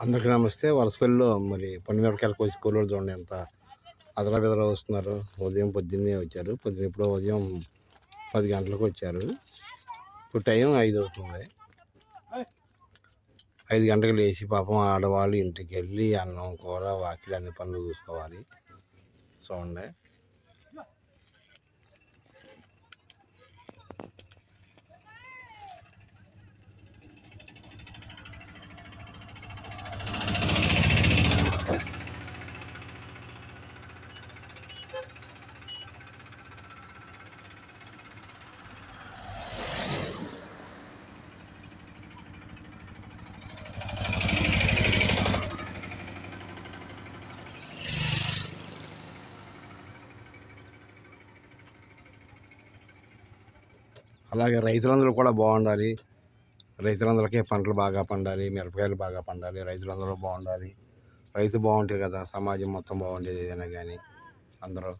అందరికీ నమస్తే. వలసపల్లిలో మరి పండుమిరపకాయల కూలీలు చూడండి ఎంత అదలా బెదలా వస్తున్నారు. ఉదయం పొద్దున్నే వచ్చారు. ఎప్పుడో ఉదయం 10 గంటలకు వచ్చారు. ఇప్పుడు టైం 5 అవుతుంది. 5 గంటలకు లేచి పాపం ఆడవాళ్ళు ఇంటికి వెళ్ళి అన్నం కూర వాకిలి అన్ని పనులు చూసుకోవాలి. చూడండి అలాగే రైతులందరూ కూడా బాగుండాలి. రైతులందరికీ పంటలు బాగా పండాలి, మిరపకాయలు బాగా పండాలి, రైతులందరూ బాగుండాలి. రైతు బాగుంటే కదా సమాజం మొత్తం బాగుండేది. ఏదైనా కానీ అందరూ